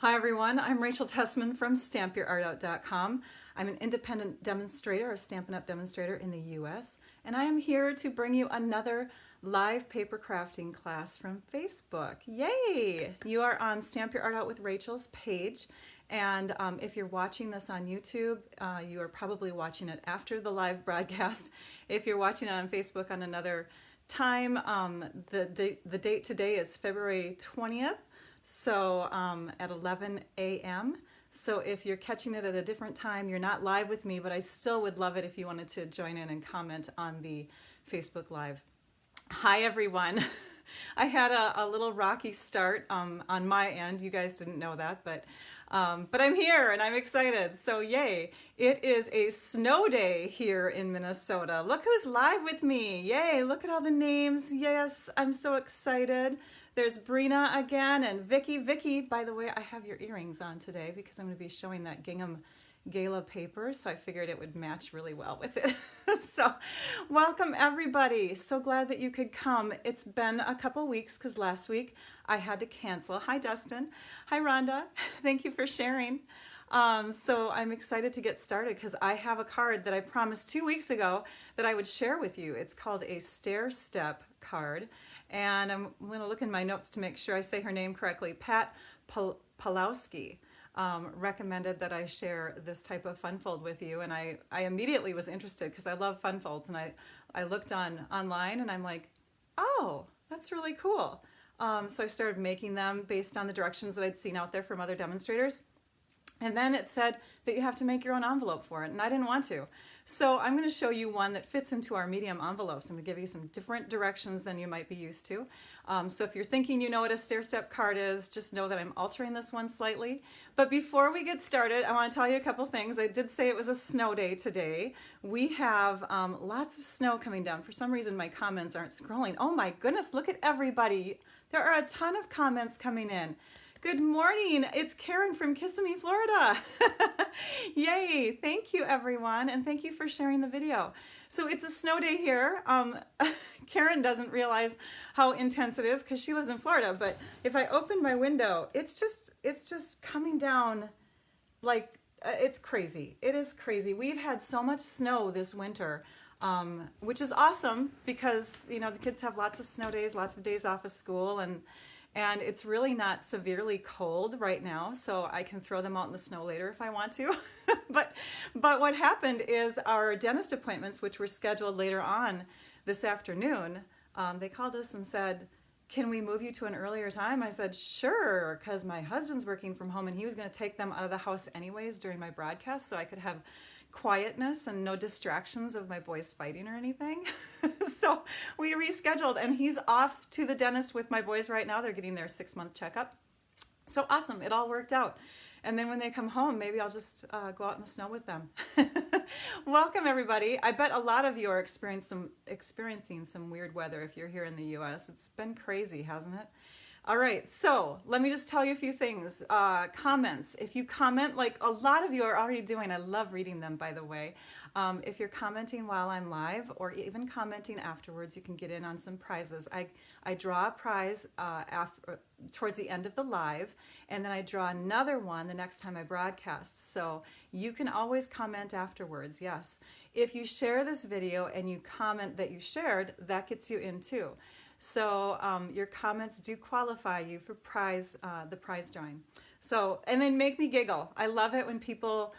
Hi everyone, I'm Rachel Tessman from StampYourArtOut.com. I'm an independent demonstrator, a Stampin' Up! Demonstrator in the US, and I am here to bring you another live paper crafting class from Facebook. Yay! You are on Stamp Your Art Out with Rachel's page, and if you're watching this on YouTube, you are probably watching it after the live broadcast. If you're watching it on Facebook on another time, the date today is February 20th. So at 11 a.m. So if you're catching it at a different time, you're not live with me, but I still would love it if you wanted to join in and comment on the Facebook Live. Hi everyone. I had a little rocky start on my end. You guys didn't know that, but I'm here and I'm excited. So yay. It is a snow day here in Minnesota. Look who's live with me. Yay. Look at all the names. Yes, I'm so excited. There's Brina again and Vicky. Vicky, by the way, I have your earrings on today because I'm going to be showing that Gingham Gala paper, so I figured it would match really well with it. So welcome everybody. So glad that you could come. It's been a couple weeks because last week I had to cancel. Hi Dustin. Hi Rhonda. Thank you for sharing. So I'm excited to get started because I have a card that I promised 2 weeks ago that I would share with you. It's called a Stair Step card. And I'm going to look in my notes to make sure I say her name correctly. Pat Pawlowski recommended that I share this type of fun fold with you, and I immediately was interested because I love fun folds, and I looked online and I'm like, oh, that's really cool. So I started making them based on the directions that I'd seen out there from other demonstrators. And then it said that you have to make your own envelope for it, and I didn't want to. So I'm going to show you one that fits into our medium envelopes. I'm going to give you some different directions than you might be used to. So if you're thinking you know what a stair step card is, just know that I'm altering this one slightly. But before we get started, I want to tell you a couple things. I did say it was a snow day today. We have lots of snow coming down. For some reason my comments aren't scrolling. Oh my goodness, look at everybody. There are a ton of comments coming in. Good morning, it's Karen from Kissimmee, Florida. Yay, thank you everyone, and thank you for sharing the video. So it's a snow day here. Karen doesn't realize how intense it is because she lives in Florida, but if I open my window, it's just coming down like, it's crazy. It is crazy. We've had so much snow this winter, which is awesome because, you know, the kids have lots of snow days, lots of days off of school, and it's really not severely cold right now, so I can throw them out in the snow later if I want to. but what happened is our dentist appointments, which were scheduled later on this afternoon, they called us and said, can we move you to an earlier time? I said, sure, because my husband's working from home and he was going to take them out of the house anyways during my broadcast so I could have quietness and no distractions of my boys fighting or anything. So we rescheduled and he's off to the dentist with my boys right now. They're getting their 6-month checkup. So awesome, it all worked out. And then when they come home, maybe I'll just go out in the snow with them. Welcome everybody. I bet a lot of you are experiencing some weird weather if you're here in the US. It's been crazy, hasn't it? All right, so let me just tell you a few things. Comments. If you comment, like a lot of you are already doing, I love reading them, by the way. If you're commenting while I'm live or even commenting afterwards, you can get in on some prizes. I draw a prize towards the end of the live, and then I draw another one the next time I broadcast. So you can always comment afterwards, yes. If you share this video and you comment that you shared, that gets you in too. So your comments do qualify you for the prize drawing. So, and then make me giggle. I love it when people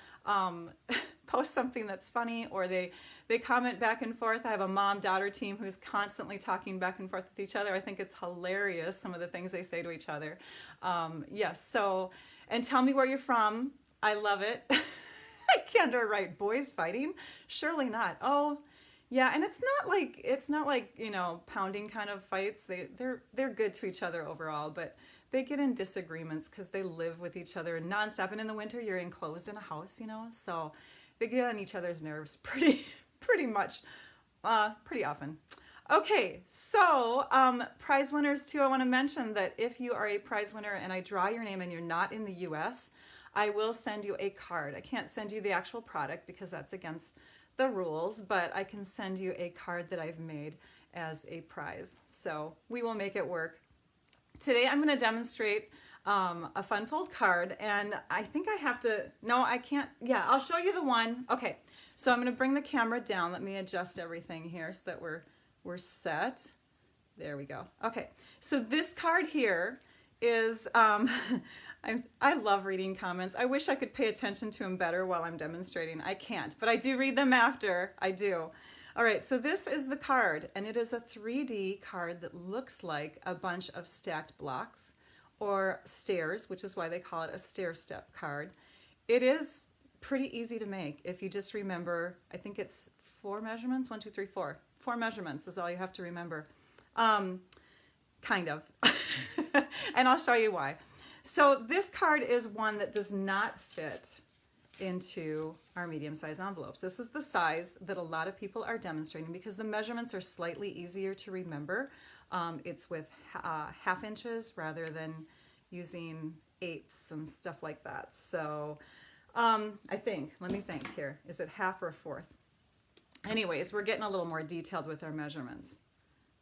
post something that's funny or they comment back and forth. I have a mom-daughter team who's constantly talking back and forth with each other. I think it's hilarious, some of the things they say to each other. Yes, so, and tell me where you're from. I love it. I can't write boys fighting. Surely not. Oh, yeah, and it's not like, you know, pounding kind of fights. They're good to each other overall, but they get in disagreements because they live with each other nonstop. And in the winter, you're enclosed in a house, you know, so they get on each other's nerves pretty much, pretty often. Okay, so prize winners too. I want to mention that if you are a prize winner and I draw your name and you're not in the U.S., I will send you a card. I can't send you the actual product because that's against the rules, but I can send you a card that I've made as a prize. So we will make it work. Today I'm going to demonstrate a fun fold card, and I think I have to, no, I can't, yeah, I'll show you the one. Okay, so I'm going to bring the camera down. Let me adjust everything here so that we're set. There we go. Okay, so this card here is, I love reading comments. I wish I could pay attention to them better while I'm demonstrating. I can't, but I do read them after. I do. All right, so this is the card, and it is a 3D card that looks like a bunch of stacked blocks or stairs, which is why they call it a stair step card. It is pretty easy to make if you just remember, I think it's 4 measurements, 1, 2, 3, 4. 4 measurements is all you have to remember. Kind of. And I'll show you why. So this card is one that does not fit into our medium-sized envelopes. This is the size that a lot of people are demonstrating because the measurements are slightly easier to remember. It's with half inches rather than using eighths and stuff like that. So I think, let me think here, is it half or a fourth? Anyways, we're getting a little more detailed with our measurements.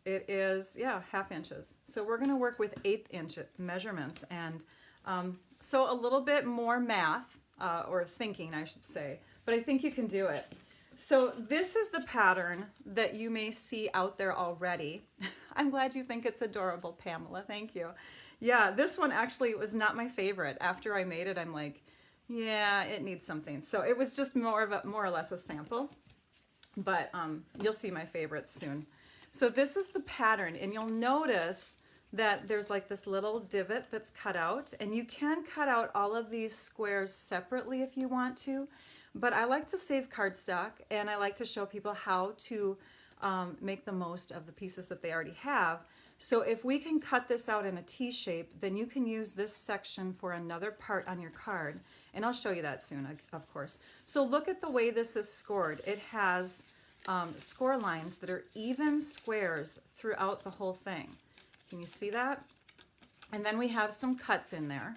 It is, yeah, half inches. So we're going to work with 1/8 inch measurements, and so a little bit more math, or thinking, I should say, but I think you can do it. So this is the pattern that you may see out there already. I'm glad you think it's adorable, Pamela. Thank you. Yeah, this one actually was not my favorite. After I made it, I'm like, yeah, it needs something. So it was just more or less a sample, but you'll see my favorites soon. So this is the pattern, and you'll notice that there's like this little divot that's cut out, and you can cut out all of these squares separately if you want to, but I like to save cardstock, and I like to show people how to make the most of the pieces that they already have. So if we can cut this out in a T shape, then you can use this section for another part on your card, and I'll show you that soon, of course. So look at the way this is scored. It has score lines that are even squares throughout the whole thing. Can you see that? And then we have some cuts in there.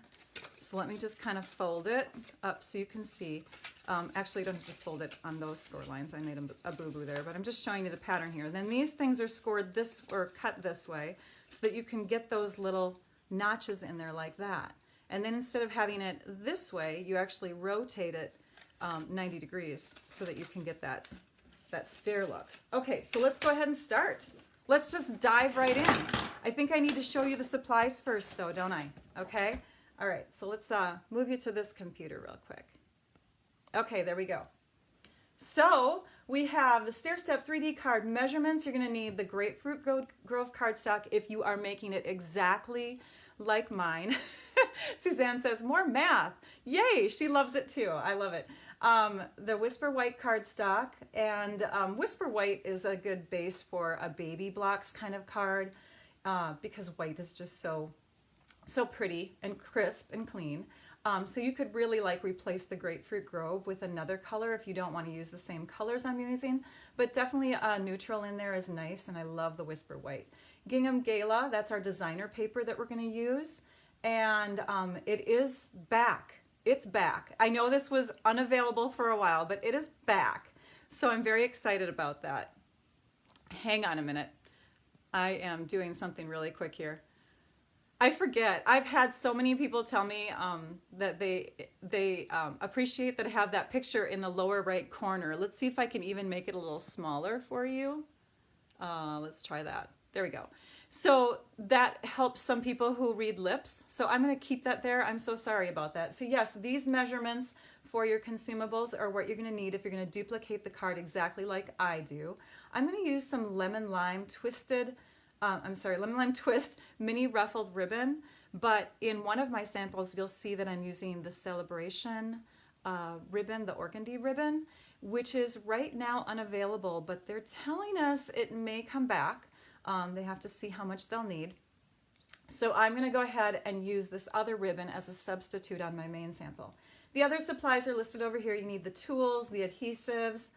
So let me just kind of fold it up so you can see. Actually, you don't have to fold it on those score lines. I made a boo-boo there, but I'm just showing you the pattern here. Then these things are scored this or cut this way so that you can get those little notches in there like that. And then instead of having it this way, you actually rotate it 90 degrees so that you can get that stair look. Okay, so let's go ahead and start. Let's just dive right in. I think I need to show you the supplies first though, don't I? Okay? All right, so let's move you to this computer real quick. Okay, there we go. So we have the Stair Step 3D card measurements. You're gonna need the Grapefruit Grove cardstock if you are making it exactly like mine. Suzanne says, more math. Yay, she loves it too. I love it. The Whisper White cardstock, and Whisper White is a good base for a baby blocks kind of card because white is just so pretty and crisp and clean. So you could really like replace the Grapefruit Grove with another color if you don't want to use the same colors I'm using, but definitely a neutral in there is nice, and I love the Whisper White. Gingham Gala, that's our designer paper that we're going to use, and it is back. It's back. I know this was unavailable for a while, but it is back. So I'm very excited about that. Hang on a minute. I am doing something really quick here. I forget. I've had so many people tell me that they appreciate that I have that picture in the lower right corner. Let's see if I can even make it a little smaller for you. Let's try that. There we go. So that helps some people who read lips. So I'm going to keep that there. I'm so sorry about that. So yes, these measurements for your consumables are what you're going to need if you're going to duplicate the card exactly like I do. I'm going to use some lemon lime twist mini ruffled ribbon, but in one of my samples you'll see that I'm using the Celebration ribbon, the organdy ribbon, which is right now unavailable, but they're telling us it may come back. They have to see how much they'll need. So I'm going to go ahead and use this other ribbon as a substitute on my main sample. The other supplies are listed over here. You need the tools, the adhesives.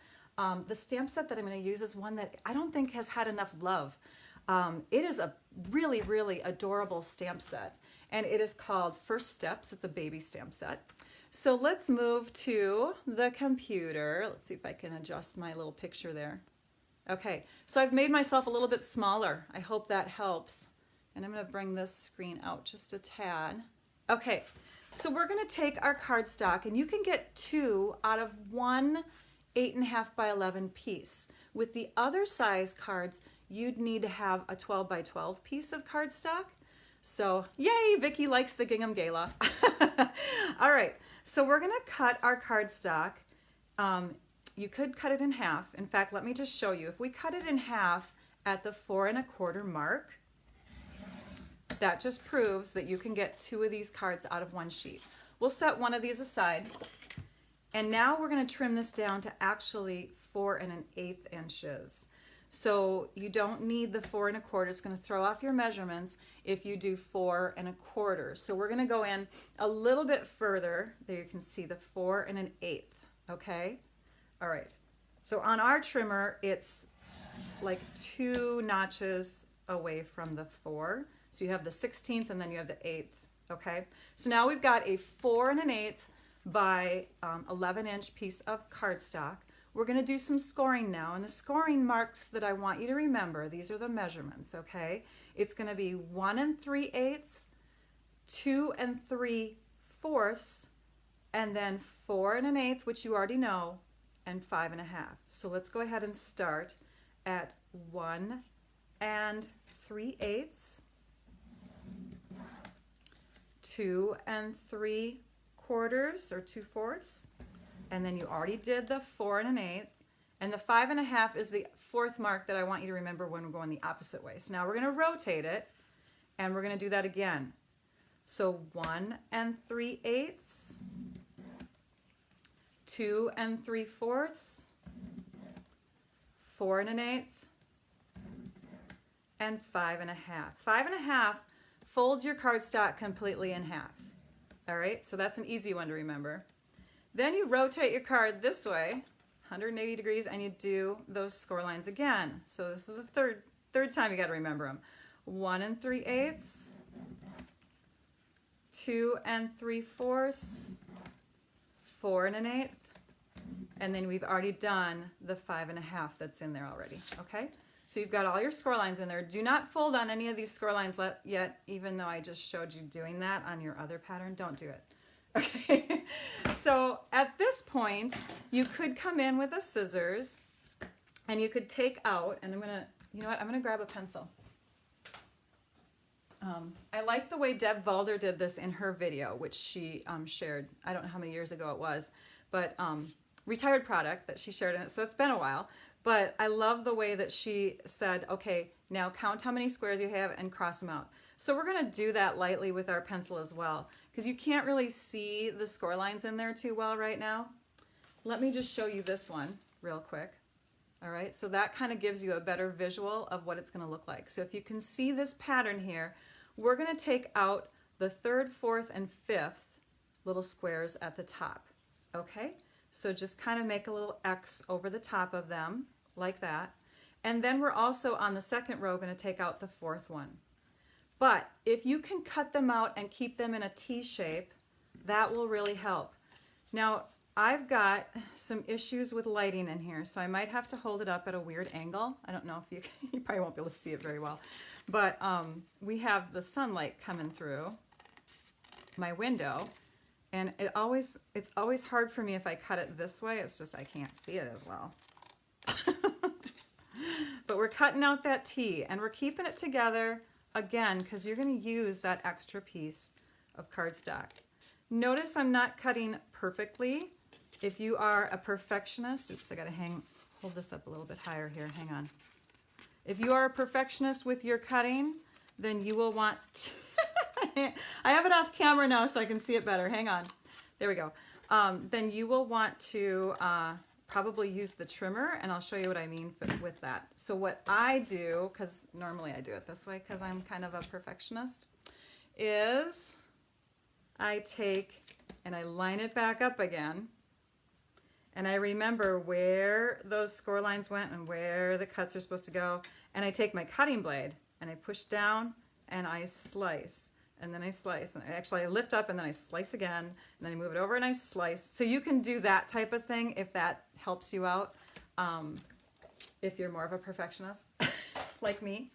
The stamp set that I'm going to use is one that I don't think has had enough love. It is a really, really adorable stamp set, and it is called First Steps. It's a baby stamp set. So let's move to the computer. Let's see if I can adjust my little picture there. Okay, so I've made myself a little bit smaller. I hope that helps. And I'm going to bring this screen out just a tad. Okay, so we're going to take our cardstock, and you can get 2 out of one 8.5 by 11 piece. With the other size cards, you'd need to have a 12 by 12 piece of cardstock. So yay, Vicki likes the Gingham Gala. All right, so we're going to cut our cardstock. You could cut it in half. In fact, let me just show you. If we cut it in half at the 4 1/4 mark, that just proves that you can get 2 of these cards out of one sheet. We'll set one of these aside. And now we're going to trim this down to actually 4 1/8 inches. So you don't need the 4 1/4. It's going to throw off your measurements if you do 4 1/4. So we're going to go in a little bit further. There you can see the 4 1/8. Okay? All right. So on our trimmer, it's like 2 notches away from the 4. So you have the 16th and then you have the 8th. Okay? So now we've got a 4 1/8 by 11-inch piece of cardstock. We're going to do some scoring now, and the scoring marks that I want you to remember, these are the measurements, okay? It's going to be 1 3/8, 2 3/4, and then 4 1/8, which you already know, and 5 1/2. So let's go ahead and start at 1 3/8, 2 3/4 or 2/4, and then you already did the 4 1/8, and the 5 1/2 is the 4th mark that I want you to remember when we're going the opposite way. So now we're going to rotate it, and we're going to do that again. So 1 3/8, 2 3/4, 4 1/8, and 5 1/2. 5 1/2 folds your cardstock completely in half. All right, so that's an easy one to remember. Then you rotate your card this way, 180 degrees, and you do those score lines again. So this is the third time you got to remember them. 1 3/8, 2 3/4, 4 1/8, and then we've already done the 5 1/2 that's in there already. Okay, so you've got all your score lines in there. Do not fold on any of these score lines yet, even though I just showed you doing that on your other pattern. Don't do it. Okay, so at this point, you could come in with a scissors and you could take out, and I'm gonna grab a pencil. I like the way Deb Valder did this in her video, which she shared, I don't know how many years ago it was, but retired product that she shared in it, so it's been a while. But I love the way that she said, okay, now count how many squares you have and cross them out. So we're going to do that lightly with our pencil as well, because you can't really see the score lines in there too well right now. Let me just show you this one real quick. All right, so that kind of gives you a better visual of what it's going to look like. So if you can see this pattern here, we're going to take out the 3rd, 4th, and 5th little squares at the top. Okay, so just kind of make a little X over the top of them like that. And then we're also on the 2nd row going to take out the 4th one. But if you can cut them out and keep them in a T shape, that will really help. Now, I've got some issues with lighting in here, so I might have to hold it up at a weird angle. I don't know if you probably won't be able to see it very well. But we have the sunlight coming through my window, and it's always hard for me if I cut it this way. It's just I can't see it as well. But we're cutting out that T, and we're keeping it together again because you're going to use that extra piece of cardstock. Notice I'm not cutting perfectly. If you are a perfectionist, oops, I got to hold this up a little bit higher here. Hang on. If you are a perfectionist with your cutting, then you will want to I have it off camera now so I can see it better. Hang on. There we go. Then you will want to probably use the trimmer, and I'll show you what I mean with that. So what I do, because normally I do it this way because I'm kind of a perfectionist, is I take and I line it back up again, and I remember where those score lines went and where the cuts are supposed to go, and I take my cutting blade and I push down and I slice, and then I slice, and I lift up and then I slice again, and then I move it over and I slice. So you can do that type of thing if that helps you out, if you're more of a perfectionist like me.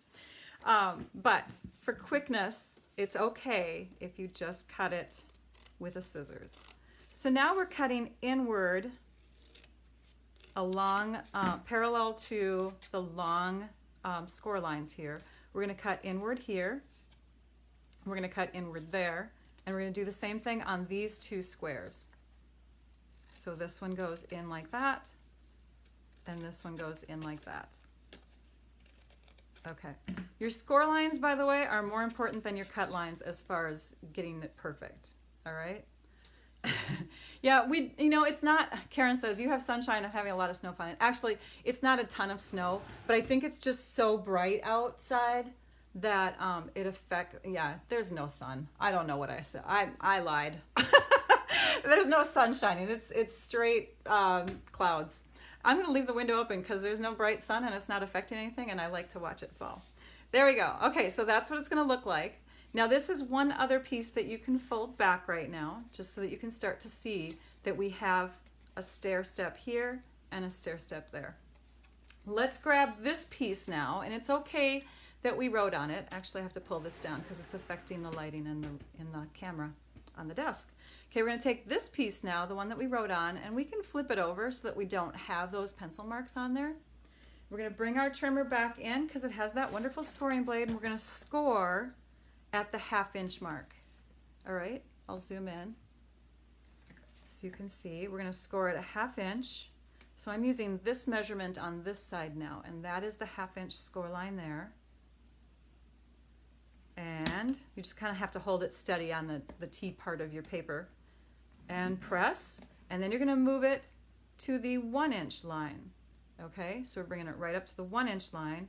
But for quickness, it's okay if you just cut it with a scissors. So now we're cutting inward along, parallel to the long score lines here. We're going to cut inward here. We're going to cut inward there. And we're going to do the same thing on these two squares. So this one goes in like that, and this one goes in like that. Okay. Your score lines, by the way, are more important than your cut lines as far as getting it perfect. All right? Yeah, it's not, Karen says, you have sunshine of having a lot of snow falling. Actually, it's not a ton of snow, but I think it's just so bright outside that it affects, yeah, there's no sun. I don't know what I said. I lied. There's no sun shining. It's straight clouds. I'm going to leave the window open because there's no bright sun and it's not affecting anything, and I like to watch it fall. There we go. Okay, so that's what it's going to look like. Now this is one other piece that you can fold back right now, just so that you can start to see that we have a stair step here and a stair step there. Let's grab this piece now, and it's okay that we wrote on it. Actually, I have to pull this down because it's affecting the lighting in the camera on the desk. Okay, we're going to take this piece now, the one that we wrote on, and we can flip it over so that we don't have those pencil marks on there. We're going to bring our trimmer back in because it has that wonderful scoring blade, and we're going to score at the 1/2 inch mark. All right, I'll zoom in so you can see. We're going to score at a 1/2 inch. So I'm using this measurement on this side now, and that is the 1/2 inch score line there. And you just kind of have to hold it steady on the T part of your paper and press, and then you're going to move it to the 1 inch line. Okay, so we're bringing it right up to the 1 inch line,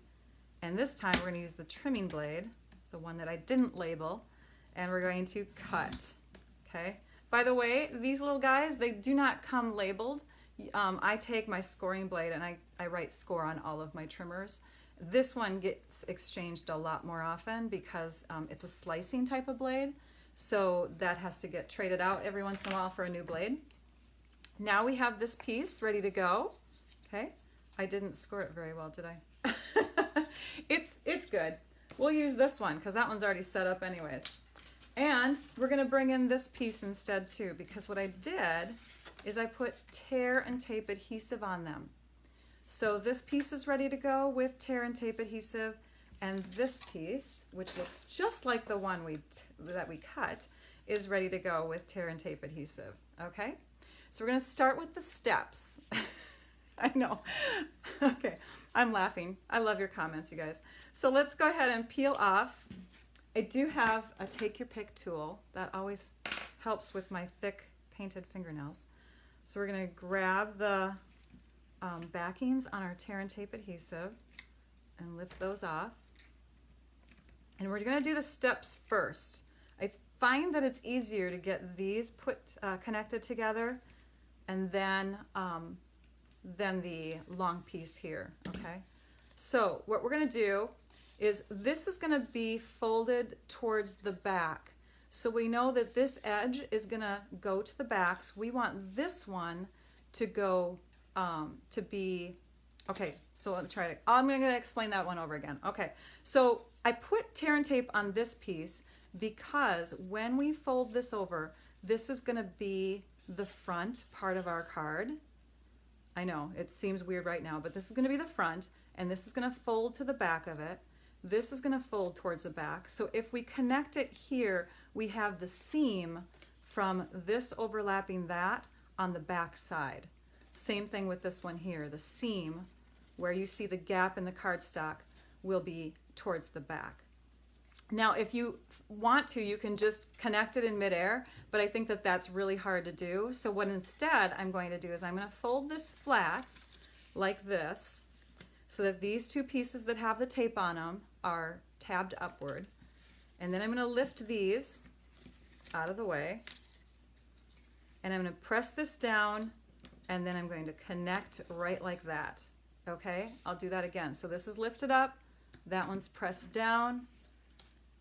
and this time we're going to use the trimming blade, the one that I didn't label, and we're going to cut. Okay, by the way, these little guys, they do not come labeled. I take my scoring blade and I write score on all of my trimmers. This one gets exchanged a lot more often because it's a slicing type of blade, so that has to get traded out every once in a while for a new blade. Now we have this piece ready to go. Okay, I didn't score it very well, did I? It's good. We'll use this one because that one's already set up anyways. And we're going to bring in this piece instead too, because what I did is I put tear and tape adhesive on them. So this piece is ready to go with tear and tape adhesive, and this piece, which looks just like the one that we cut, is ready to go with tear and tape adhesive. Okay, so we're going to start with the steps. I know. Okay, I'm laughing. I love your comments, you guys. So let's go ahead and peel off. I do have a take your pick tool. That always helps with my thick painted fingernails. So we're going to grab the backings on our tear and tape adhesive and lift those off. And we're going to do the steps first. I find that it's easier to get these connected together and then the long piece here. Okay, so what we're going to do is this is going to be folded towards the back. So we know that this edge is going to go to the back. So we want this one to go to be, okay, so let me try it. I'm going to explain that one over again. Okay, so I put tear and tape on this piece because when we fold this over, this is going to be the front part of our card. I know, it seems weird right now, but this is going to be the front, and this is going to fold to the back of it. This is going to fold towards the back. So if we connect it here, we have the seam from this overlapping that on the back side. Same thing with this one here. The seam where you see the gap in the cardstock will be towards the back. Now, if you want to, you can just connect it in midair, but I think that that's really hard to do. So what instead I'm going to do is I'm going to fold this flat like this so that these two pieces that have the tape on them are tabbed upward. And then I'm going to lift these out of the way, and I'm going to press this down, and then I'm going to connect right like that. Okay, I'll do that again. So this is lifted up, that one's pressed down,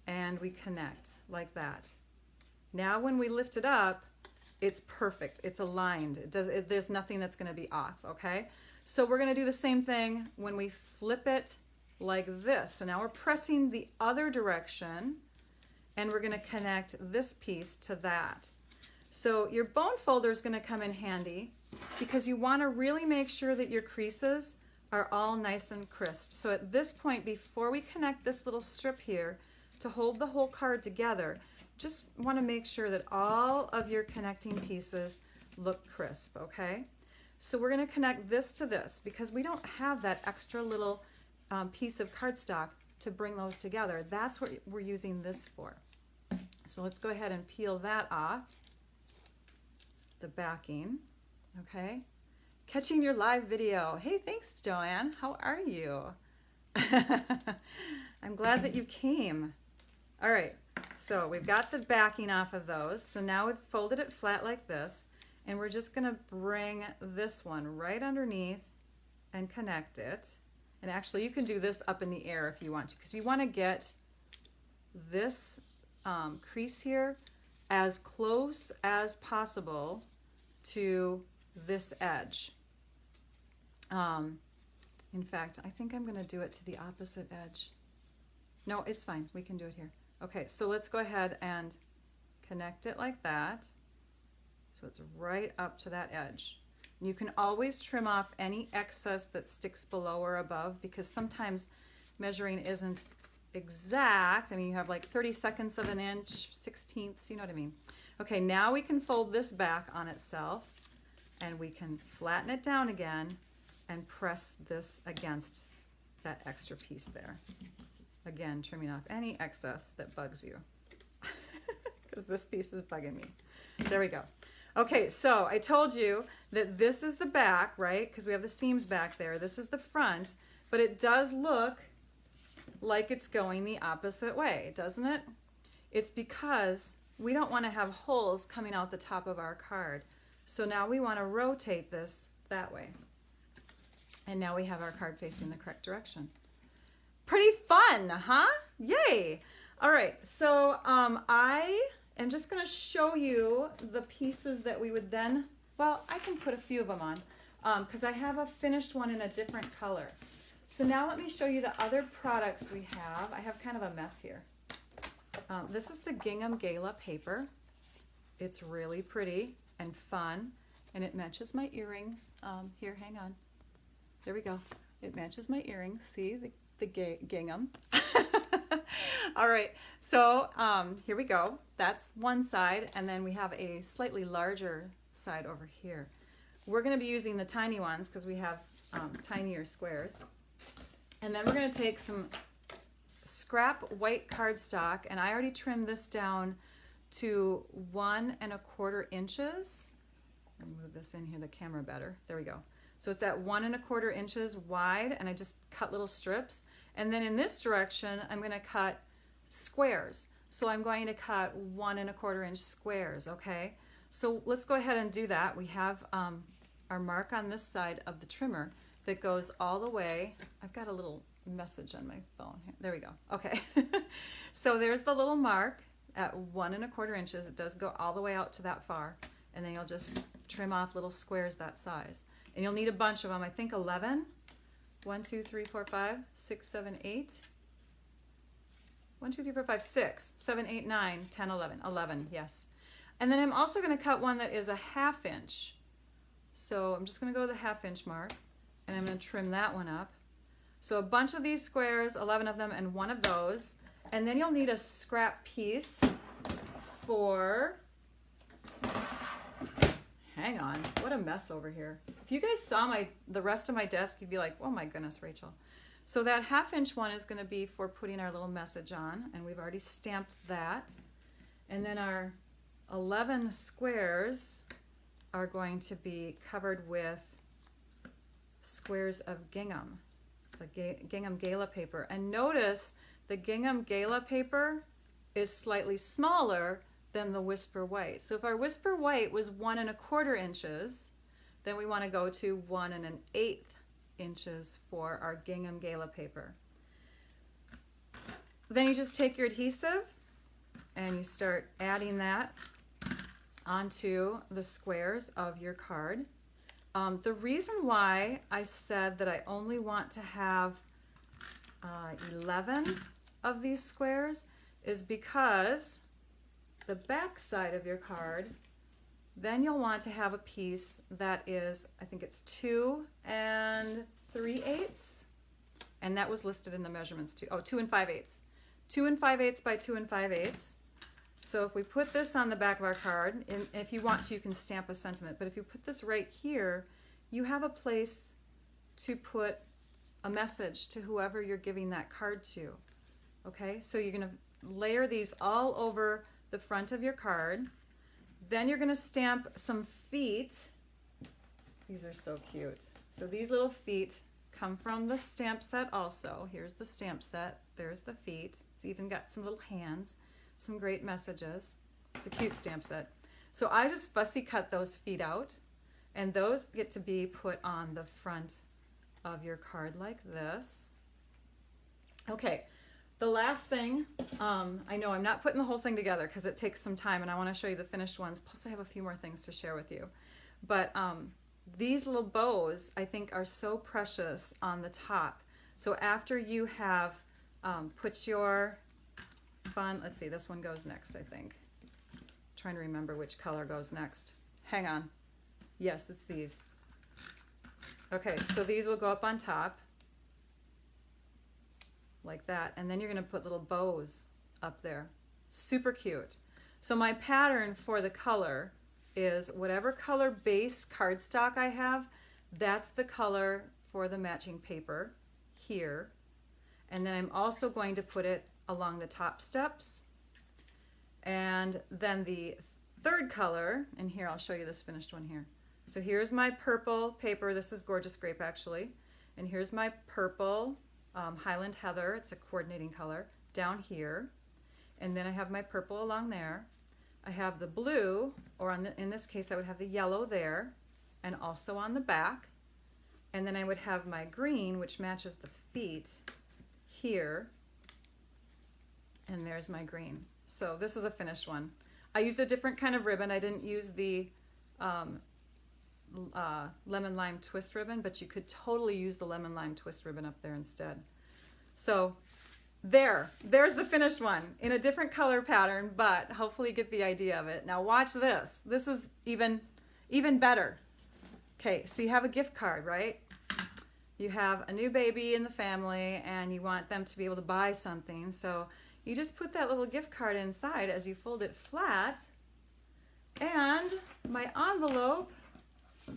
and we connect like that. Now when we lift it up, it's perfect. It's aligned. There's nothing that's going to be off, okay? So we're going to do the same thing when we flip it like this. So now we're pressing the other direction, and we're going to connect this piece to that. So your bone folder is going to come in handy because you want to really make sure that your creases are all nice and crisp. So at this point, before we connect this little strip here to hold the whole card together, just want to make sure that all of your connecting pieces look crisp, okay? So we're going to connect this to this because we don't have that extra little piece of cardstock to bring those together. That's what we're using this for. So let's go ahead and peel that off, the backing, okay? Catching your live video. Hey, thanks, Joanne. How are you? I'm glad that you came. All right, so we've got the backing off of those. So now we've folded it flat like this, and we're just gonna bring this one right underneath and connect it. And actually you can do this up in the air if you want to, because you want to get this crease here as close as possible to this edge. In fact, I think I'm going to do it to the opposite edge. No, it's fine. We can do it here. Okay, so let's go ahead and connect it like that. So it's right up to that edge. You can always trim off any excess that sticks below or above, because sometimes measuring isn't exact. I mean, you have like 32nds of an inch, 16ths, you know what I mean. Okay, now we can fold this back on itself, and we can flatten it down again and press this against that extra piece there. Again, trimming off any excess that bugs you, because this piece is bugging me. There we go. Okay, so I told you that this is the back, right? Because we have the seams back there. This is the front, but it does look like it's going the opposite way, doesn't it? It's because we don't want to have holes coming out the top of our card. So now we want to rotate this that way. And now we have our card facing the correct direction. Pretty fun, huh? Yay! All right, so I'm just going to show you the pieces that we would then, well, I can put a few of them on because I have a finished one in a different color. So now let me show you the other products we have. I have kind of a mess here. This is the Gingham Gala Paper. It's really pretty and fun, and it matches my earrings. Here, hang on. There we go. It matches my earrings. See, the gingham. All right, so here we go. That's one side, and then we have a slightly larger side over here. We're going to be using the tiny ones because we have tinier squares. And then we're going to take some scrap white cardstock, and I already trimmed this down to 1 1/4 inches. I'll move this in here, the camera better. There we go. So it's at 1 1/4 inches wide, and I just cut little strips. And then in this direction, I'm going to cut squares. So I'm going to cut 1 1/4 inch squares, okay? So let's go ahead and do that. We have our mark on this side of the trimmer that goes all the way. I've got a little message on my phone here. There we go. Okay. So there's the little mark at 1 1/4 inches. It does go all the way out to that far. And then you'll just trim off little squares that size. And you'll need a bunch of them. I think 11. 1, 2, 3, 4, 5, 6, 7, 8. 1, 2, 3, 4, 5, 6, 7, 8, 9, 10, 11. 11, yes. And then I'm also going to cut one that is a 1/2 inch. So I'm just going to go to the 1/2 inch mark, and I'm going to trim that one up. So a bunch of these squares, 11 of them, and one of those. And then you'll need a scrap piece for, hang on, what a mess over here. If you guys saw the rest of my desk, you'd be like, oh my goodness, Rachel. So that 1/2 inch one is going to be for putting our little message on, and we've already stamped that. And then our 11 squares are going to be covered with squares of gingham, the Gingham Gala paper. And notice the Gingham Gala paper is slightly smaller than the Whisper White. So if our Whisper White was 1 1/4 inches, then we want to go to 1 1/8 inches for our Gingham Gala paper. Then you just take your adhesive and you start adding that onto the squares of your card. The reason why I said that I only want to have 11 of these squares is because the back side of your card, then you'll want to have a piece that is, I think it's 2 3/8, and that was listed in the measurements too. Oh, 2 5/8. 2 5/8 by 2 5/8. So if we put this on the back of our card, and if you want to, you can stamp a sentiment, but if you put this right here, you have a place to put a message to whoever you're giving that card to. Okay, so you're going to layer these all over the front of your card. Then you're going to stamp some feet. These are so cute. So these little feet come from the stamp set also. Here's the stamp set. There's the feet. It's even got some little hands, some great messages. It's a cute stamp set. So I just fussy cut those feet out, and those get to be put on the front of your card like this. Okay, the last thing, I know I'm not putting the whole thing together because it takes some time and I want to show you the finished ones, plus I have a few more things to share with you. But these little bows I think are so precious on the top. So after you have put your bun, let's see, this one goes next, I think. I'm trying to remember which color goes next. Hang on. Yes, it's these. Okay, so these will go up on top like that, and then you're going to put little bows up there. Super cute. So my pattern for the color is whatever color base cardstock I have, that's the color for the matching paper here. And then I'm also going to put it along the top steps. And then the third color, and here I'll show you this finished one here. So here's my purple paper. This is Gorgeous Grape actually. And here's my purple Highland Heather. It's a coordinating color down here. And then I have my purple along there. I have the blue, or in this case I would have the yellow there, and also on the back. And then I would have my green, which matches the feet here. And there's my green. So this is a finished one. I used a different kind of ribbon. I didn't use the lemon lime twist ribbon, but you could totally use the lemon lime twist ribbon up there instead. So there's the finished one in a different color pattern, but hopefully you get the idea of it. Now watch this. This is even better. Okay, so you have a gift card, right? You have a new baby in the family and you want them to be able to buy something. So you just put that little gift card inside as you fold it flat. And my envelope,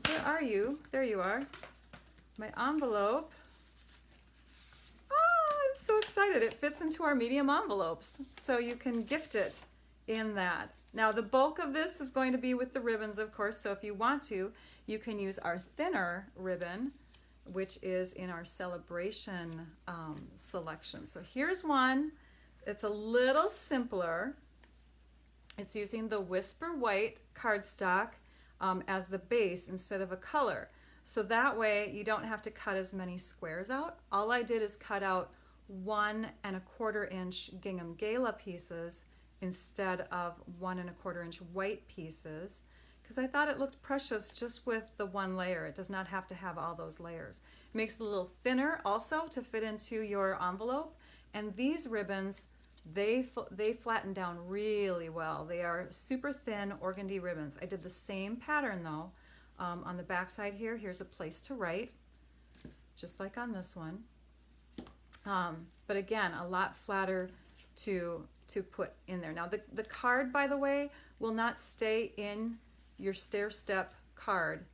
where are you? There you are. My envelope. Oh, I'm so excited. It fits into our medium envelopes. So you can gift it in that. Now the bulk of this is going to be with the ribbons, of course. So if you want to, you can use our thinner ribbon, which is in our celebration selection. So here's one. It's a little simpler. It's using the Whisper White cardstock as the base instead of a color. So that way you don't have to cut as many squares out. All I did is cut out 1 1/4 inch Gingham Gala pieces instead of 1 1/4 inch white pieces, because I thought it looked precious just with the one layer. It does not have to have all those layers. It makes it a little thinner also to fit into your envelope. And these ribbons, they flatten down really well. They are super thin organdy ribbons. I did the same pattern though on the back side here. Here's a place to write, just like on this one. But again, a lot flatter to put in there. Now the card, by the way, will not stay in your stair step card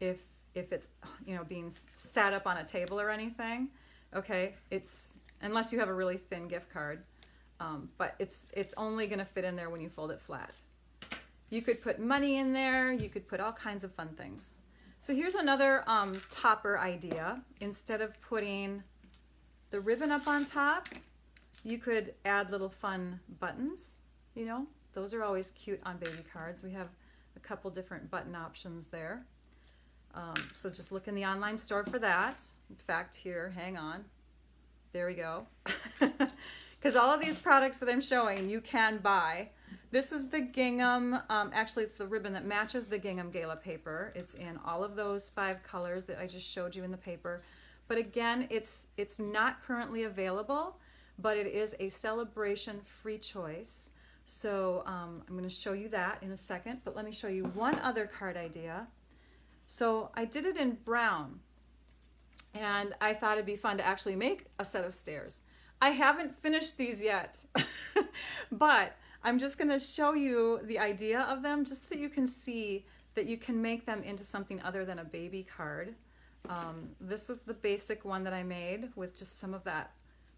if it's, you know, being sat up on a table or anything. Okay, it's unless you have a really thin gift card. But it's only going to fit in there when you fold it flat. You could put money in there. You could put all kinds of fun things. So here's another topper idea. Instead of putting the ribbon up on top, you could add little fun buttons. You know, those are always cute on baby cards. We have a couple different button options there. So just look in the online store for that. In fact, here, hang on. There we go. Because all of these products that I'm showing you can buy. This is the gingham, actually it's the ribbon that matches the Gingham Gala paper. It's in all of those 5 colors that I just showed you in the paper. But again, it's not currently available, but it is a celebration free choice. So I'm going to show you that in a second, but let me show you one other card idea. So I did it in brown, and I thought it'd be fun to actually make a set of stairs. I haven't finished these yet, but I'm just going to show you the idea of them just so that you can see that you can make them into something other than a baby card. This is the basic one that I made with just some of that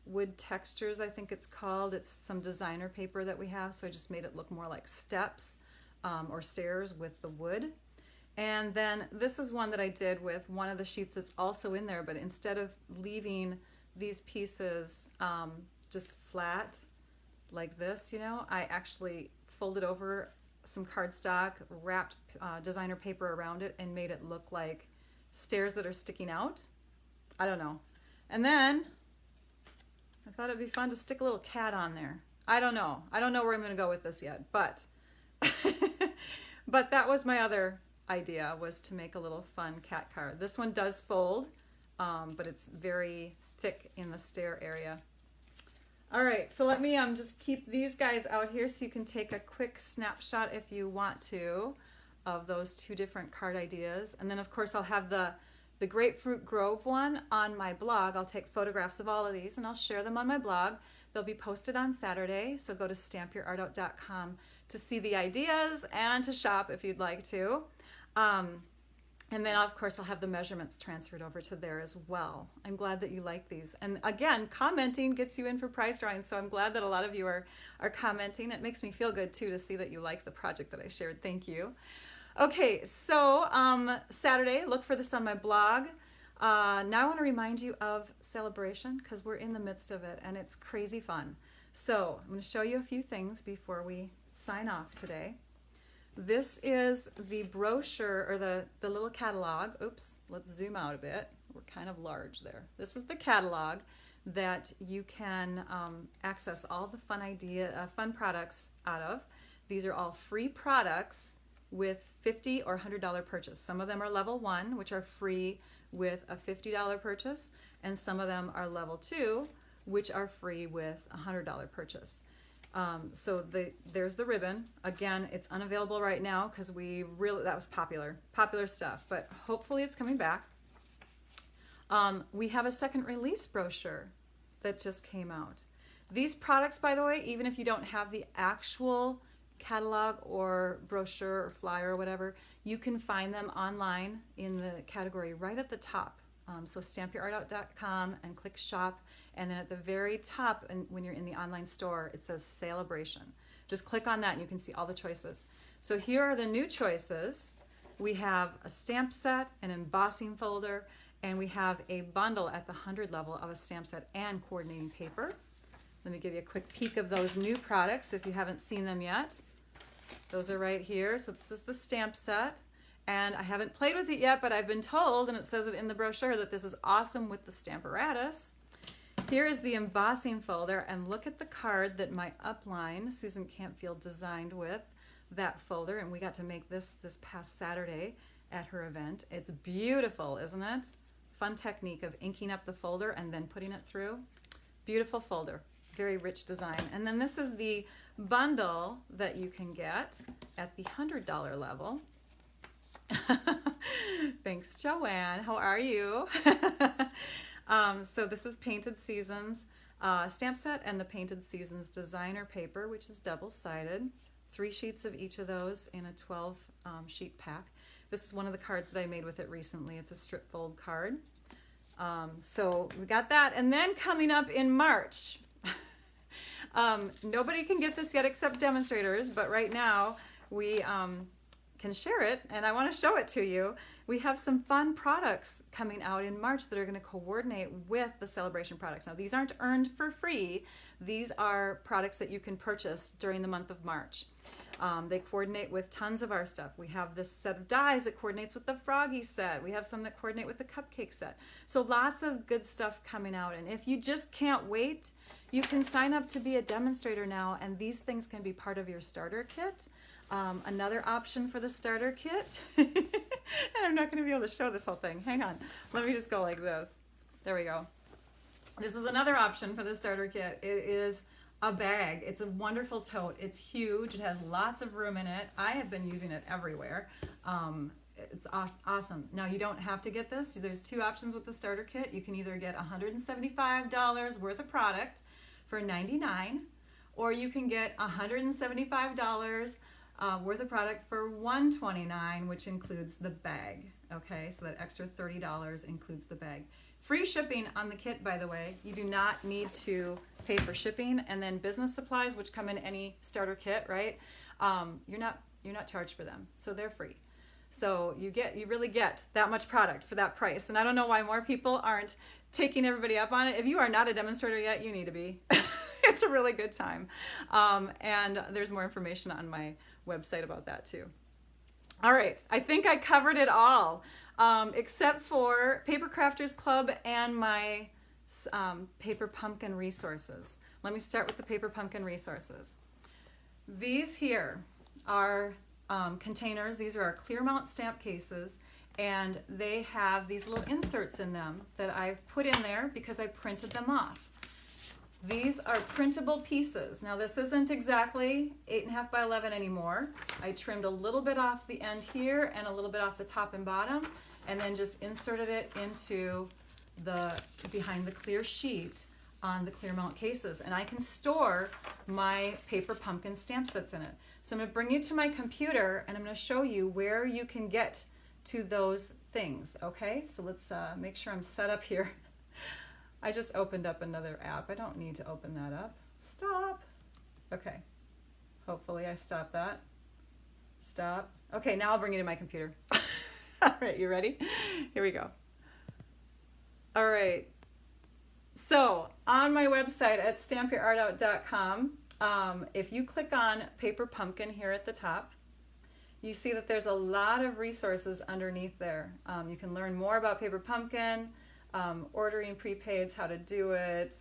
wood textures, I think it's called. It's some designer paper that we have, so I just made it look more like steps or stairs with the wood. And then this is one that I did with one of the sheets that's also in there, but instead of leaving these pieces just flat like this, you know, I actually folded over some cardstock, wrapped designer paper around it, and made it look like stairs that are sticking out. I don't know. And then I thought it'd be fun to stick a little cat on there. I don't know where I'm going to go with this yet, but but that was my other idea, was to make a little fun cat card. This one does fold, but it's very thick in the stair area. All right, so let me just keep these guys out here so you can take a quick snapshot if you want to of those two different card ideas. And then of course I'll have the Grapefruit Grove one on my blog. I'll take photographs of all of these and I'll share them on my blog. They'll be posted on Saturday, so go to stampyourartout.com to see the ideas and to shop if you'd like to. And then of course I'll have the measurements transferred over to there as well. I'm glad that you like these. And again, commenting gets you in for prize drawings, so I'm glad that a lot of you are commenting. It makes me feel good too to see that you like the project that I shared. Thank you. Okay, so Saturday, look for this on my blog. Now I want to remind you of Celebration, because we're in the midst of it and it's crazy fun. So I'm going to show you a few things before we sign off today. This is the brochure, or the little catalog. Oops, let's zoom out a bit. We're kind of large there. This is the catalog that you can access all the fun products out of. These are all free products with $50 or $100 purchase. Some of them are level 1, which are free with a $50 purchase, and some of them are level 2, which are free with a $100 purchase. So there's the ribbon. Again, it's unavailable right now because that was popular stuff, but hopefully it's coming back. We have a second release brochure that just came out. These products, by the way, even if you don't have the actual catalog or brochure or flyer or whatever, you can find them online in the category right at the top. So stampyourartout.com and click shop, and then at the very top, and when you're in the online store, it says Celebration. Just click on that and you can see all the choices. So here are the new choices. We have a stamp set, an embossing folder, and we have a bundle at the 100 level of a stamp set and coordinating paper. Let me give you a quick peek of those new products if you haven't seen them yet. Those are right here. So this is the stamp set. And I haven't played with it yet, but I've been told, and it says it in the brochure, that this is awesome with the Stamparatus. Here is the embossing folder, and look at the card that my upline, Susan Campfield, designed with that folder, and we got to make this past Saturday at her event. It's beautiful, isn't it? Fun technique of inking up the folder and then putting it through. Beautiful folder, very rich design. And then this is the bundle that you can get at the $100 level. Thanks, Joanne. How are you? So this is Painted Seasons stamp set and the Painted Seasons designer paper, which is double-sided. 3 sheets of each of those in a 12 sheet pack. This is one of the cards that I made with it recently. It's a strip fold card. So we got that. And then coming up in March, nobody can get this yet except demonstrators, but right now we can share it, and I want to show it to you. We have some fun products coming out in March that are going to coordinate with the Celebration products. Now, these aren't earned for free. These are products that you can purchase during the month of March. They coordinate with tons of our stuff. We have this set of dies that coordinates with the Froggy set. We have some that coordinate with the Cupcake set. So lots of good stuff coming out. And if you just can't wait, you can sign up to be a demonstrator now, and these things can be part of your starter kit. Another option for the starter kit, and I'm not going to be able to show this whole thing. Hang on. Let me just go like this. There we go. This is another option for the starter kit. It is a bag. It's a wonderful tote. It's huge. It has lots of room in it. I have been using it everywhere. It's awesome. Now you don't have to get this. There's two options with the starter kit. You can either get $175 worth of product for $99, or you can get $175 worth of product for $129, which includes the bag. Okay, so that extra $30 includes the bag. Free shipping on the kit, by the way. You do not need to pay for shipping. And then business supplies, which come in any starter kit, right? You're not charged for them, so they're free. So you really get that much product for that price. And I don't know why more people aren't taking everybody up on it. If you are not a demonstrator yet, you need to be. It's a really good time. And there's more information on my website about that too. All right, I think I covered it all, except for Paper Crafters Club and my Paper Pumpkin resources. Let me start with the Paper Pumpkin resources. These here are containers. These are our clear mount stamp cases, and they have these little inserts in them that I've put in there because I printed them off. These are printable pieces. Now this isn't exactly 8.5 by 11 anymore. I trimmed a little bit off the end here and a little bit off the top and bottom, and then just inserted it into behind the clear sheet on the clear mount cases. And I can store my Paper Pumpkin stamp sets in it. So I'm going to bring you to my computer and I'm going to show you where you can get to those things. Okay, so let's make sure I'm set up here. I just opened up another app. I don't need to open that up. Stop. Okay, hopefully I stopped that. Stop. Okay, now I'll bring you to my computer. All right, you ready? Here we go. All right. So on my website at stampyourartout.com, if you click on Paper Pumpkin here at the top, you see that there's a lot of resources underneath there. You can learn more about Paper Pumpkin, ordering prepaids, how to do it,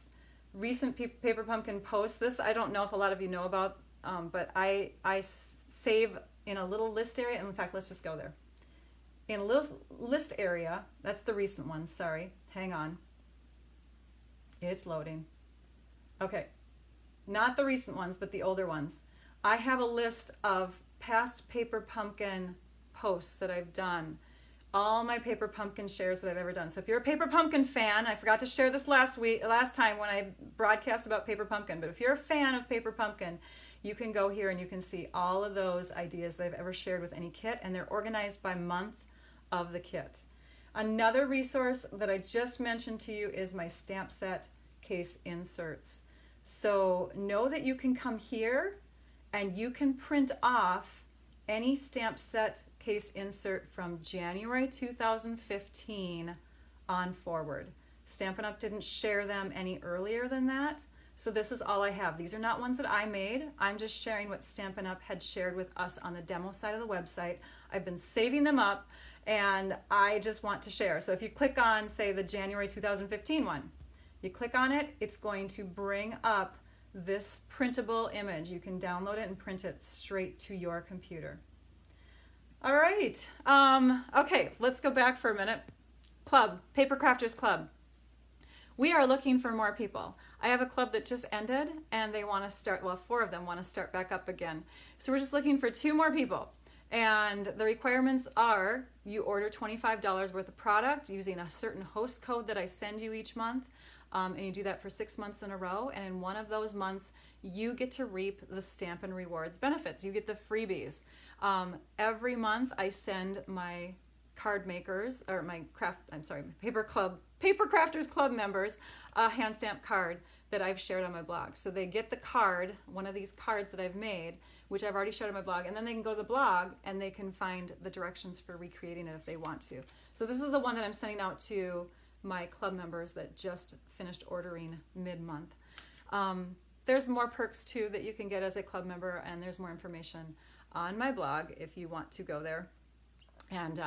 recent Paper Pumpkin posts. This I don't know if a lot of you know about, but I save in a little list area. In fact, let's just go there. In a little list area, that's the recent one, sorry, hang on. It's loading. Okay, not the recent ones, but the older ones. I have a list of past Paper Pumpkin posts that I've done, all my Paper Pumpkin shares that I've ever done. So if you're a Paper Pumpkin fan, I forgot to share this last time when I broadcast about Paper Pumpkin, but if you're a fan of Paper Pumpkin, you can go here and you can see all of those ideas that I've ever shared with any kit, and they're organized by month of the kit. Another resource that I just mentioned to you is my stamp set case inserts. So know that you can come here and you can print off any stamp set case insert from January 2015 on forward. Stampin' Up! Didn't share them any earlier than that, so this is all I have. These are not ones that I made. I'm just sharing what Stampin' Up! Had shared with us on the demo side of the website. I've been saving them up and I just want to share. So if you click on, say, the January 2015 one, you click on it, it's going to bring up this printable image. You can download it and print it straight to your computer. All right, okay, let's go back for a minute. Club, Paper Crafters Club. We are looking for more people. I have a club that just ended and they want to start, well, 4 of them want to start back up again. So we're just looking for 2 more people. And the requirements are you order $25 worth of product using a certain host code that I send you each month. And you do that for 6 months in a row. And in one of those months, you get to reap the Stampin' Rewards benefits. You get the freebies. Every month I send my card makers, or my Paper Crafters Club members, a hand stamp card that I've shared on my blog. So they get the card, one of these cards that I've made, which I've already shared on my blog, and then they can go to the blog and they can find the directions for recreating it if they want to. So this is the one that I'm sending out to my club members that just finished ordering mid-month. There's more perks too that you can get as a club member, and there's more information on my blog if you want to go there and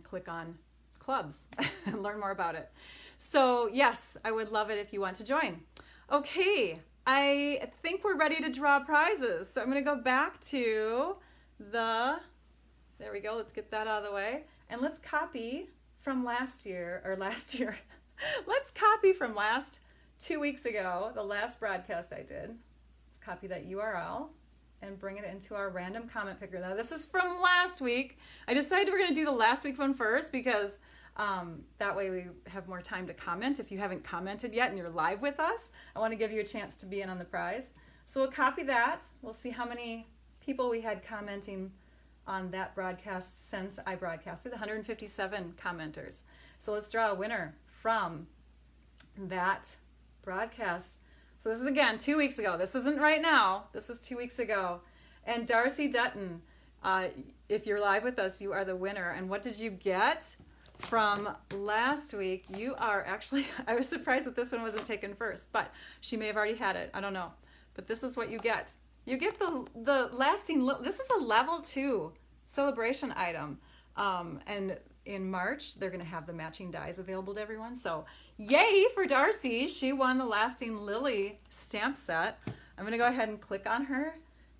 click on clubs and learn more about it. So yes, I would love it if you want to join. Okay, I think we're ready to draw prizes. So I'm going to go back to there we go, let's get that out of the way. And let's copy from last year, Let's copy from 2 weeks ago, the last broadcast I did. Let's copy that URL and bring it into our random comment picker. Now this is from last week. I decided we're going to do the last week one first because that way we have more time to comment. If you haven't commented yet and you're live with us, I want to give you a chance to be in on the prize. So we'll copy that. We'll see how many people we had commenting on that broadcast since I broadcasted, 157 commenters. So let's draw a winner from that broadcast. So this is again 2 weeks ago. This isn't right now. This is 2 weeks ago. And Darcy Dutton, if you're live with us, you are the winner. And what did you get from last week? You are actually, I was surprised that this one wasn't taken first, but she may have already had it. I don't know. But this is what you get. You get the lasting, this is a level 2 celebration item. And in March, they're going to have the matching dies available to everyone. So yay for Darcy. She won the Lasting Lily stamp set. I'm going to go ahead and click on her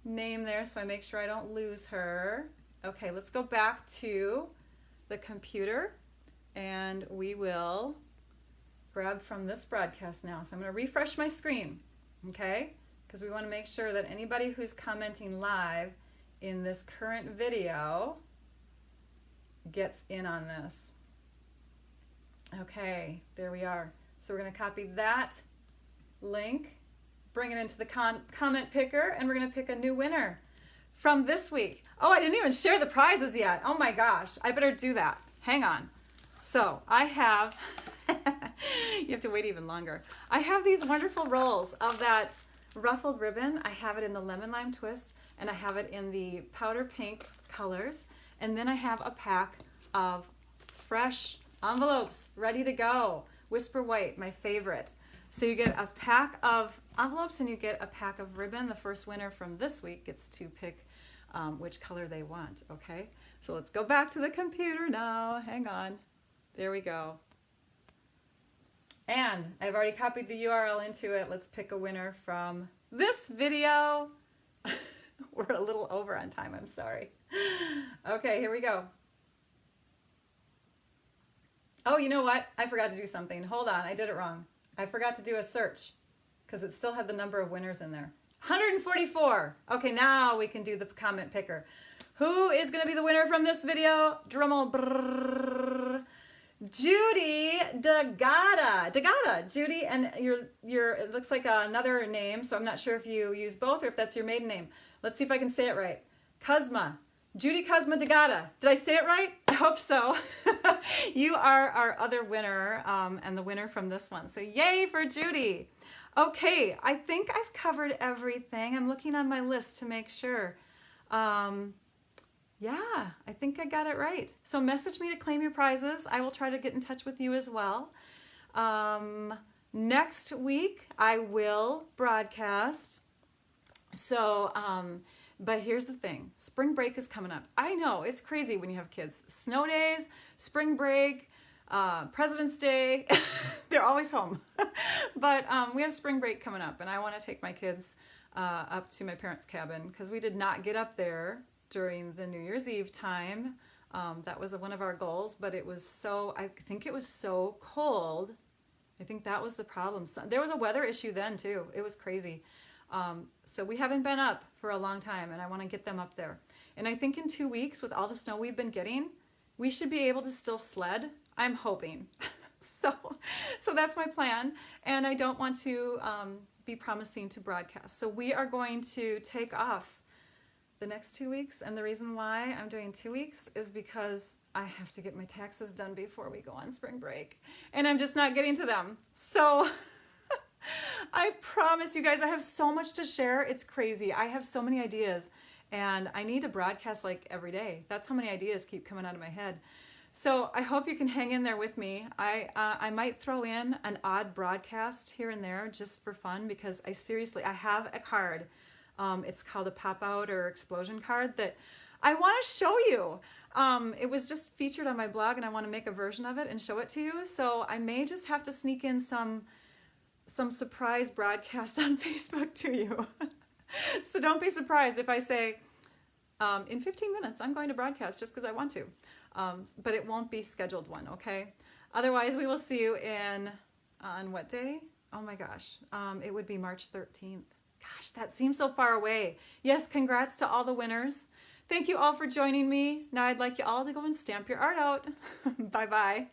name there so I make sure I don't lose her. Okay, let's go back to the computer and we will grab from this broadcast now. So I'm going to refresh my screen, okay? Because we want to make sure that anybody who's commenting live in this current video gets in on this. Okay, there we are. So we're going to copy that link, bring it into the comment picker, and we're going to pick a new winner from this week. Oh, I didn't even share the prizes yet. Oh my gosh, I better do that. Hang on. So I have, you have to wait even longer. I have these wonderful rolls of that ruffled ribbon. I have it in the lemon lime twist, and I have it in the powder pink colors. And then I have a pack of fresh envelopes ready to go. Whisper White, my favorite. So you get a pack of envelopes and you get a pack of ribbon. The first winner from this week gets to pick which color they want, okay? So let's go back to the computer now. Hang on. There we go. And I've already copied the URL into it. Let's pick a winner from this video. We're a little over on time, I'm sorry. Okay, here we go. Oh, you know what? I forgot to do something. Hold on, I did it wrong. I forgot to do a search because it still had the number of winners in there. 144. Okay, now we can do the comment picker. Who is going to be the winner from this video? Drummel. Brrr. Judy Dagata. Dagata. Judy, and your it looks like another name, so I'm not sure if you use both or if that's your maiden name. Let's see if I can say it right. Cosma. Judy Cosma Dagata. Did I say it right? I hope so. You are our other winner and the winner from this one. So yay for Judy. Okay, I think I've covered everything. I'm looking on my list to make sure. Yeah, I think I got it right. So message me to claim your prizes. I will try to get in touch with you as well. Next week, I will broadcast. So, but here's the thing. Spring break is coming up. I know, it's crazy when you have kids. Snow days, spring break, President's Day, they're always home. But we have spring break coming up, and I want to take my kids up to my parents' cabin because we did not get up there during the New Year's Eve time. That was one of our goals, but it was I think it was so cold. I think that was the problem. So, there was a weather issue then too. It was crazy. So we haven't been up for a long time, and I want to get them up there. And I think in 2 weeks, with all the snow we've been getting, we should be able to still sled. I'm hoping. So that's my plan, and I don't want to be promising to broadcast. So we are going to take off the next 2 weeks, and the reason why I'm doing 2 weeks is because I have to get my taxes done before we go on spring break, and I'm just not getting to them. So I promise you guys, I have so much to share. It's crazy. I have so many ideas, and I need to broadcast like every day. That's how many ideas keep coming out of my head. So I hope you can hang in there with me. I might throw in an odd broadcast here and there just for fun, because I have a card. It's called a pop-out or explosion card that I want to show you. It was just featured on my blog, and I want to make a version of it and show it to you. So I may just have to sneak in some surprise broadcast on Facebook to you. So don't be surprised if I say, in 15 minutes, I'm going to broadcast just because I want to. But it won't be scheduled one, okay? Otherwise, we will see you on what day? Oh my gosh, it would be March 13th. Gosh, that seems so far away. Yes, congrats to all the winners. Thank you all for joining me. Now I'd like you all to go and stamp your art out. Bye-bye.